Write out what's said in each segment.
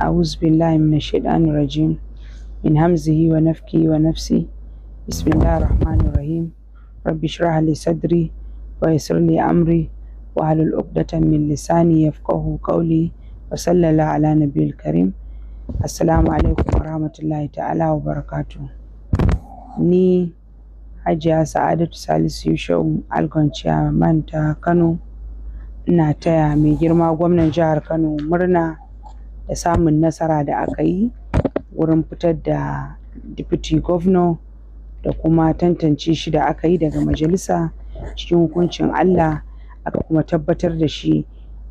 أعوذ بالله من الشيطان الرجيم من همزه ونفخه ونفسه بسم الله الرحمن الرحيم رب اشرح لي صدري ويسر لي أمري واحلل عقدة من لساني يفقهوا قولي وصلى الله على نبي الكريم. Assalamu alaikum warahmatullahi ta'ala wa barakatuh. Ni Hajiya Sa'adatu Salisu Yusha'u Algon Chairman ta Kano, ina taya mai girma gwamnan jihar Kano murna da samun nasara da aka yi wurin fitar da deputy governor da kuma tantance shi da aka yi daga majalisa cikin hukuncin Allah, aka kuma tabbatar da shi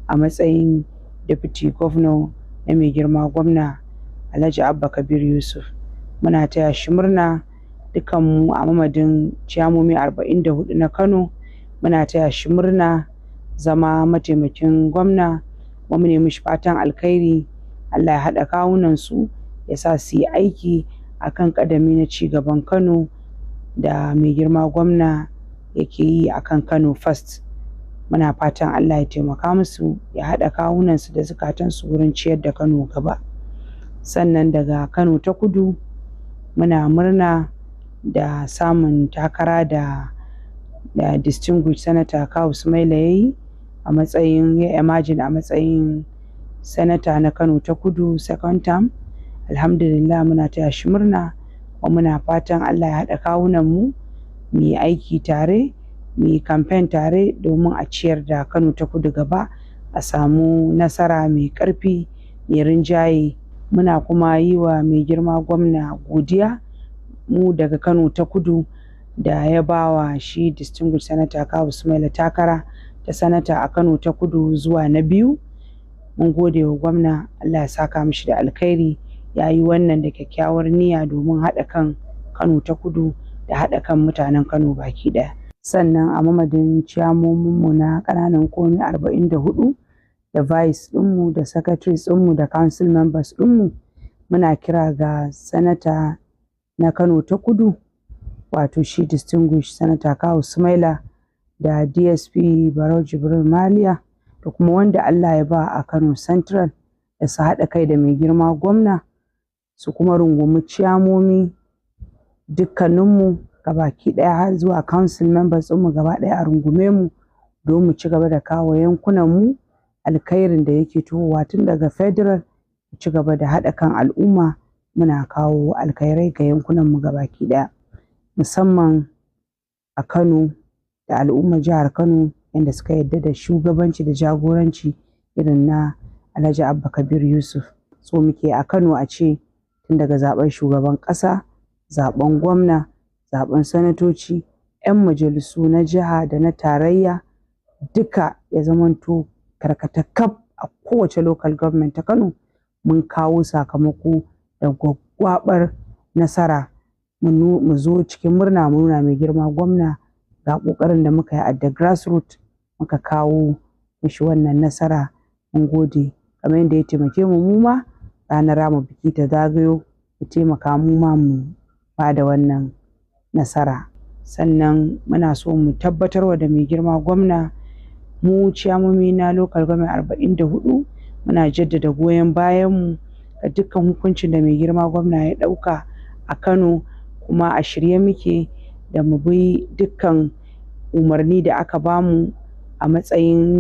a matsayin deputy governor na mai girma gwamna Alhaji Abba Kabir Yusuf. Muna taya shi murna dukanmu a mamadin ciyamomi 44 na Kano. Muna taya shi murna zama mataimakin gwamna, kuma mu nemi shi fatan alkhairi. Allah ya haɗa kawunan su, ya sa su yi aiki akan ƙadami na ci gaban Kano da mai girma gwamna yake yi akan Kano First. Muna fatan Allah ya taimaka musu, ya haɗa kawunan su da zukatansu wurin ciyar da Kano gaba. Sannan daga Kano ta Kudu muna murna da samun takara da distinguished senator Kawu Sumaila yayi a matsayin emerging a matsayin senator na Kano ta Kudu second term. Alhamdulillah, muna taya shi murna, kuma muna fatan Allah ya haɗa kawunan mu yi aiki tare, mu yi campaign tare domin a ciyar da Kano ta Kudu gaba, a samu nasara mai ƙarfi mai rinjaye. Muna kuma yi wa mai girma gwamna godiya mu daga Kano ta Kudu da ya bawa shi distinguished senator Kawu Sumaila takara ta sanata a Kano ta Kudu zuwa na biyu. Mun gode wa gwamna, Allah ya saka mishi da alkhairi, ya yi wannan da kyakkyawar niyya domin haɗa kan Kano ta Kudu da haɗa kan mutanen Kano baki ɗaya. Sannan a mamadin ciyamominmu na ƙananan komi 44 da vice ɗinmu da secretaries ɗinmu da council members ɗinmu, muna kira ga sanata na Kano ta Kudu, wato shi distinguished senator Kawu Sumaila da DSP Barau Jibril Maliya, da kuma wanda Allah ya ba a Kano Central, da su haɗa kai da mai girma gwamna, su kuma rungumi ciyamomi dukkaninmu gabaki ɗaya har zuwa council members ɗinmu gaba ɗaya a rungume mu don mu ci gaba da kawo yankunanmu alkhairin da yake tohowa tun daga federal, mu ci gaba da haɗa kan al'umma, muna kawo alkhairai ga yankunanmu gabaki ɗaya, musamman a Kano da al'ummar jihar Kano yadda suka yarda da shugabanci da jagoranci irin na Alhaji Abba Kabir Yusuf. So muke a Kano a ce tun daga zaben shugaban ƙasa, zaben gwamna, zaben sanatoci, 'yan majalisu na jiha da na tarayya, duka ya zamanto karkatakaf a kowace local government ta Kano mun kawo sakamako da gwaggwabar nasara. Mu zo cikin murna mu nuna mai girma gwamna ga ƙoƙarin da muka yi at the grassroots, muka kawo mishi wannan nasara. Mun gode, kamar yadda ya taimake mu ma ranar rama biki ta zagayo, mu taimaka mu ma mu ba da wannan nasara. Sannan muna so mu tabbatarwa da mai girma gwamna, mu ciyamomi na local government 44 muna jaddada goyon bayanmu ga dukkan hukuncin da mai girma gwamna ya ɗauka a Kano, kuma a shirye muke da mu bi dukkan umarni da aka bamu a matsayin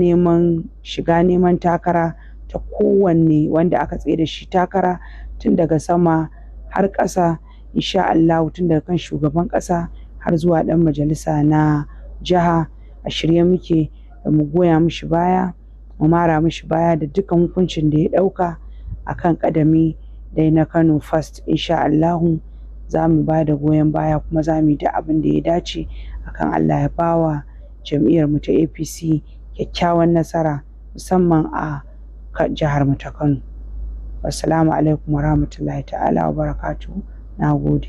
shiga neman takara ta kowanne wanda aka tsaye da shi takara, tun daga sama har ƙasa, insha Allah, tun daga kan shugaban ƙasa har zuwa ɗan majalisa na jiha. A shirye muke da mu goya mishi baya, mu mara mishi baya da dukkan hukuncin da ya ɗauka akan ƙadami dai na Kano First. Insha Allahu za mu ba da goyon baya, kuma za mu yi da abin da ya dace akan Allah ya bawa jam'iyyar mu ta APC kyakkyawan nasara, musamman a jihar mu ta Kano. Assalamu alaikum warahmatullahi ta'ala wa barakatuhu. Na gode.